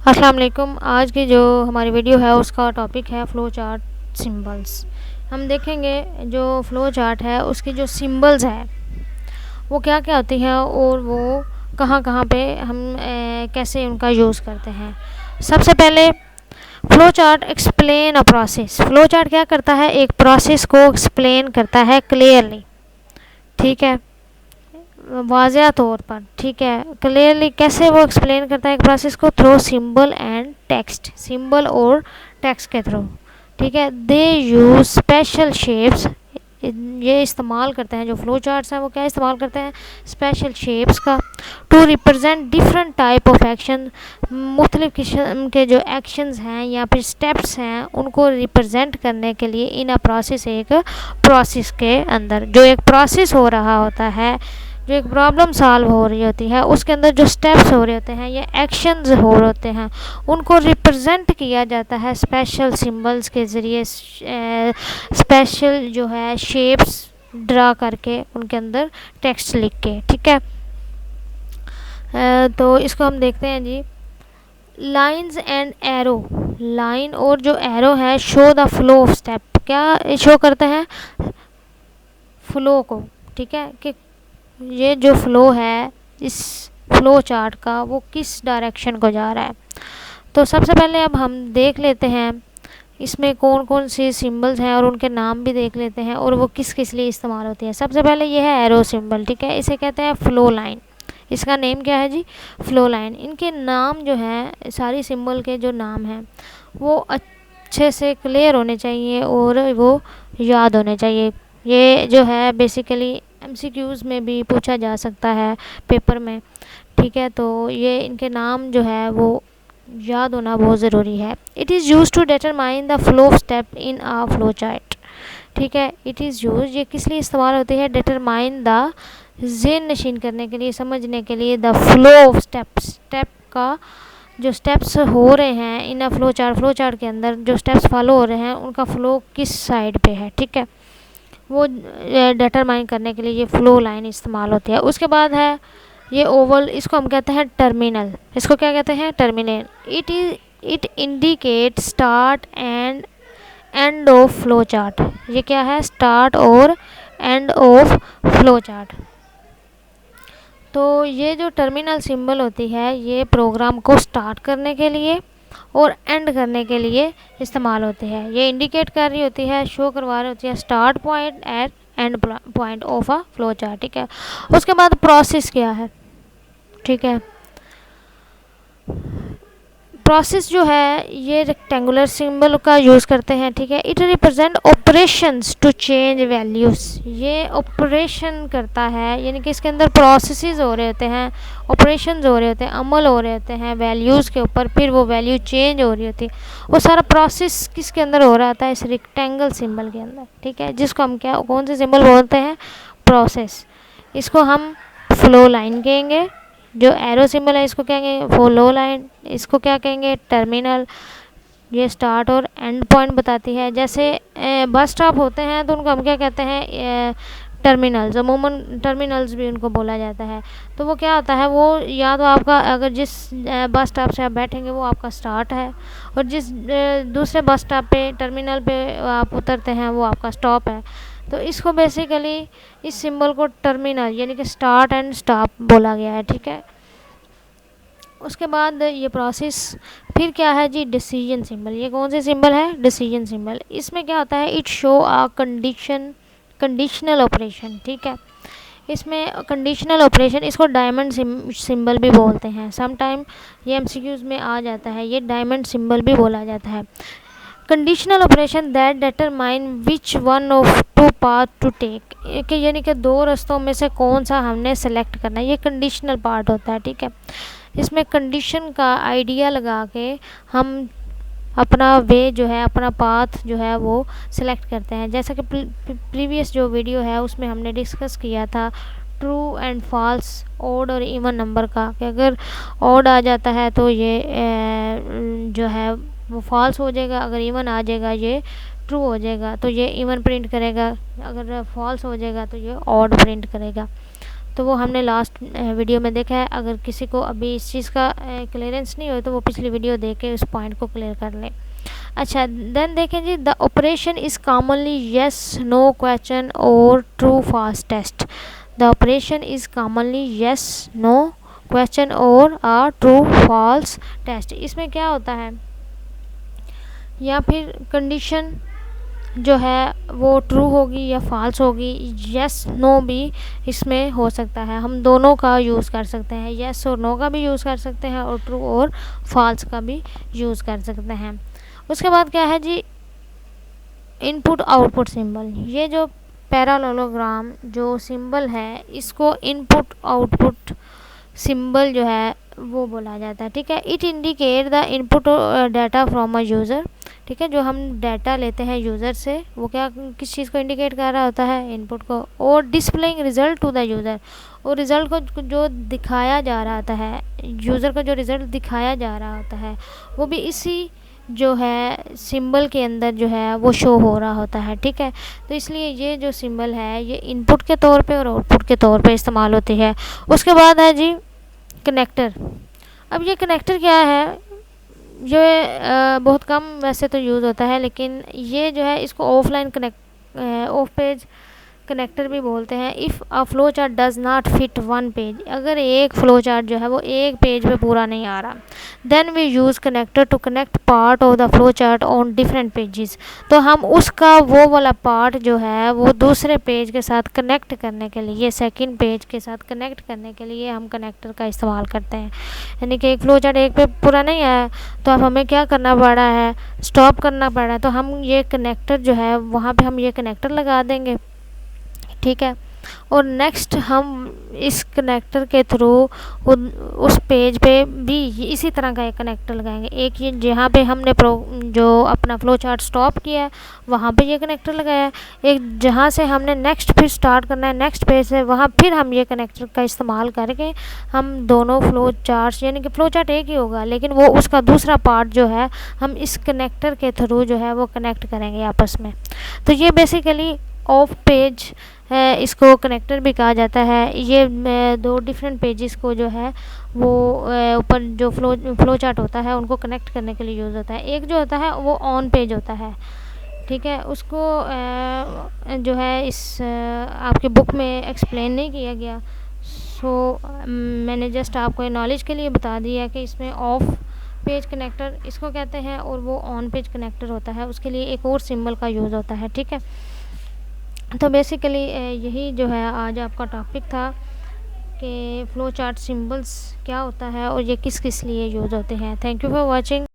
अस्सलाम वालेकुम। आज की जो हमारी वीडियो है उसका टॉपिक है फ़्लो चार्ट सिंबल्स। हम देखेंगे जो फ़्लो चार्ट है उसकी जो सिंबल्स है वो क्या क्या होती हैं और वो कहाँ कहाँ पे हम कैसे उनका यूज़ करते हैं। सबसे पहले flow chart explain a process. Flow chart क्या करता है, एक प्रोसेस को एक्सप्लेन करता है क्लियरली, ठीक है, वाज़िया तौर पर, ठीक है, क्लियरली। कैसे वो एक्सप्लेन करता है एक प्रोसेस को? Through symbol and text, symbol और टेक्स्ट के थ्रू, ठीक है। दे यूज स्पेशल शेप्स, ये इस्तेमाल करते हैं, जो फ्लो चार्ट्स हैं वो क्या इस्तेमाल करते हैं, स्पेशल शेप्स का, to represent different type of action. मुख्तलिफ़ किस्म के जो एक्शंस हैं या फिर स्टेप्स हैं उनको रिप्रेजेंट करने के लिए इन अ प्रोसेस, एक प्रोसेस के अंदर जो एक प्रोसेस हो रहा होता है, जो एक प्रॉब्लम सॉल्व हो रही होती है उसके अंदर जो स्टेप्स हो रहे होते हैं या एक्शंस हो रहे होते हैं उनको रिप्रेजेंट किया जाता है स्पेशल सिंबल्स के ज़रिए, स्पेशल जो है शेप्स ड्रा करके उनके अंदर टेक्स्ट लिख के, ठीक है। तो इसको हम देखते हैं जी। लाइंस एंड एरो, लाइन और जो एरो है show the flow of step, क्या शो करते हैं? फ्लो को, ठीक है, कि ये जो फ़्लो है इस फ़्लो चार्ट का वो किस डायरेक्शन को जा रहा है। तो सबसे पहले अब हम देख लेते हैं इसमें कौन कौन से सिंबल्स हैं और उनके नाम भी देख लेते हैं और वो किस किस लिए इस्तेमाल होती है। सबसे पहले ये है एरो सिंबल, ठीक है, इसे कहते हैं फ़्लो लाइन। इसका नेम क्या है जी? Flow line. इनके नाम जो हैं, सारी सिंबल के जो नाम हैं वो अच्छे से क्लियर होने चाहिए और वो याद होने चाहिए। ये जो है बेसिकली एमसीक्यूज़ में भी पूछा जा सकता है पेपर में, ठीक है। तो ये इनके नाम जो है वो याद होना बहुत ज़रूरी है। It is use to determine the flow of step in a flow chart, ठीक है। इट इज़ यूज, ये किस लिए इस्तेमाल होती है? डिटरमाइन द, ज़हन नशीन करने के लिए, समझने के लिए, the flow of step, step का जो स्टेप्स हो रहे हैं in a flow chart, flow chart के अंदर जो स्टेप्स फॉलो हो रहे हैं उनका फ़्लो किस साइड पे है, ठीक है, वो डिटरमाइन करने के लिए ये फ़्लो लाइन इस्तेमाल होती है। उसके बाद है ये ओवल, इसको हम कहते हैं टर्मिनल। इसको क्या कहते हैं? Terminal. It indicate start and end of flow chart. ये क्या है? स्टार्ट और एंड ऑफ फ्लो चार्ट। तो ये जो टर्मिनल सिंबल होती है ये प्रोग्राम को स्टार्ट करने के लिए और एंड करने के लिए इस्तेमाल होती है। ये इंडिकेट कर रही होती है, शो करवा रही होती है start point at end point of a flow chart, ठीक है। उसके बाद प्रोसेस क्या है, ठीक है। प्रोसेस जो है ये रेक्टेंगुलर सिंबल का यूज़ करते हैं, ठीक है। It represent operations to change values. ये ऑपरेशन करता है, यानी कि इसके अंदर प्रोसेसेस हो रहे होते हैं, ऑपरेशंस हो रहे होते हैं, अमल हो रहे होते हैं वैल्यूज़ के ऊपर, फिर वो वैल्यू चेंज हो रही होती है। वो सारा प्रोसेस किसके अंदर हो रहा होता है? इस रेक्टेंगल सिंबल के अंदर, ठीक है, जिसको हम क्या, कौन से सिंबल बोलते हैं? प्रोसेस। इसको हम फ्लो लाइन कहेंगे। जो एरो सिंबल है इसको क्या कहेंगे? Flow line. इसको क्या कहेंगे? टर्मिनल। ये स्टार्ट और एंड पॉइंट बताती है। जैसे बस स्टॉप होते हैं तो उनको हम क्या कहते हैं? टर्मिनल्स। अमूमन टर्मिनल्स भी उनको बोला जाता है। तो वो क्या होता है, वो या तो आपका, अगर जिस बस स्टॉप से आप बैठेंगे वो आपका स्टार्ट है और जिस दूसरे बस स्टॉप पे, टर्मिनल पे आप उतरते हैं वो आपका स्टॉप है। तो इसको बेसिकली इस सिंबल को टर्मिनल यानी कि स्टार्ट एंड स्टॉप बोला गया है, ठीक है। उसके बाद ये प्रोसेस, फिर क्या है जी? Decision symbol. ये कौन सी सिंबल है? Decision symbol. इसमें क्या होता है? It show a conditional operation, ठीक है। इसमें कंडीशनल ऑपरेशन, इसको डायमंड सिंबल भी बोलते हैं। सम टाइम ये एमसीक्यूज़ में आ जाता है, ये डायमंड सिंबल भी बोला जाता है। Conditional operation that determine which one of two path to take, यानी कि दो रास्तों में से कौन सा हमने सेलेक्ट करना है, ये कंडीशनल पार्ट होता है, ठीक है। इसमें कंडीशन का आइडिया लगा के हम अपना वे जो है, अपना पाथ जो है वो सिलेक्ट करते हैं। जैसा कि प्रीवियस जो वीडियो है उसमें हमने डिस्कस किया था ट्रू एंड फॉल्स, ऑड और इवन नंबर का, कि अगर ऑड आ जाता है तो ये जो है वो फॉल्स हो जाएगा, अगर इवन आ जाएगा ये ट्रू हो जाएगा, तो ये इवन प्रिंट करेगा, अगर फॉल्स हो जाएगा तो ये ऑड प्रिंट करेगा। तो वो हमने लास्ट वीडियो में देखा है। अगर किसी को अभी इस चीज़ का क्लियरेंस नहीं हो तो वो पिछली वीडियो देख के उस पॉइंट को क्लियर कर ले। अच्छा, देन देखें जी, the operation is commonly yes no question और true false test. The operation is commonly yes no question और आ ट्रू फॉल्स टेस्ट। इसमें क्या होता है, या फिर कंडीशन जो है वो ट्रू होगी या फॉल्स होगी, येस नो भी इसमें हो सकता है। हम दोनों का यूज़ कर सकते हैं, येस और नो का भी यूज़ कर सकते हैं और ट्रू और फॉल्स का भी यूज़ कर सकते हैं। उसके बाद क्या है जी, इनपुट आउटपुट सिंबल। ये जो पैरालेलोग्राम जो सिंबल है, इसको इनपुट आउटपुट सिंबल जो है वो बोला जाता है, ठीक है। It indicate the input data from a user, ठीक है। जो हम डाटा लेते हैं यूज़र से, वो क्या किस चीज़ को इंडिकेट कर रहा होता है, इनपुट को। और displaying result to the user, और रिज़ल्ट को जो दिखाया जा रहा होता है, यूज़र को जो रिज़ल्ट दिखाया जा रहा होता है, वो भी इसी जो है सिंबल के अंदर जो है वो शो हो रहा होता है, ठीक है। तो इसलिए ये जो सिंबल है ये इनपुट के तौर पे और आउटपुट के तौर पे इस्तेमाल होती है। उसके बाद है जी कनेक्टर। अब ये कनेक्टर क्या है, ये बहुत कम वैसे तो यूज़ होता है, लेकिन ये जो है इसको offline connect of page connector भी बोलते हैं। If a flow chart does not fit one page, अगर एक फ्लो चार्ट जो है वो एक पेज पे पूरा नहीं आ रहा, then we use connector to connect part of the flow chart on different pages. तो हम उसका वो वाला पार्ट जो है वो दूसरे पेज के साथ कनेक्ट करने के लिए, सेकंड पेज के साथ कनेक्ट करने के लिए हम कनेक्टर का इस्तेमाल करते हैं। यानी कि एक फ्लो चार्ट एक पे पूरा नहीं आया तो अब हमें क्या करना पड़ा है, स्टॉप करना पड़ा है, तो हम ये कनेक्टर जो है वहाँ पे हम ये कनेक्टर लगा देंगे, ठीक है। और नेक्स्ट हम इस कनेक्टर के थ्रू उस पेज पे भी इसी तरह का एक कनेक्टर लगाएंगे। एक ये जहाँ पे हमने जो अपना फ्लो चार्ट स्टॉप किया है वहाँ पे ये कनेक्टर लगाया है, एक जहाँ से हमने नेक्स्ट फिर स्टार्ट करना है नेक्स्ट पेज से, वहाँ फिर हम ये कनेक्टर का इस्तेमाल करके हम दोनों फ्लो चार्ट्स, यानी कि फ्लो चार्ट एक ही होगा लेकिन वो उसका दूसरा पार्ट जो है हम इस कनेक्टर के थ्रू जो है वो कनेक्ट करेंगे आपस में। तो ये बेसिकली ऑफ पेज है, इसको कनेक्टर भी कहा जाता है। ये दो डिफरेंट पेजेस को जो है वो ऊपर जो फ्लो चार्ट होता है उनको कनेक्ट करने के लिए यूज़ होता है। एक जो होता है वो ऑन पेज होता है, ठीक है, उसको जो है इस आपके बुक में एक्सप्लेन नहीं किया गया, सो मैंने जस्ट आपको नॉलेज के लिए बता दिया कि इसमें ऑफ पेज कनेक्टर इसको कहते हैं और वो ऑन पेज कनेक्टर होता है, उसके लिए एक और सिंबल का यूज़ होता है, ठीक है। तो बेसिकली यही जो है आज आपका टॉपिक था कि फ्लो चार्ट सिंबल्स क्या होता है और ये किस किस लिए यूज़ होते हैं। Thank you for watching.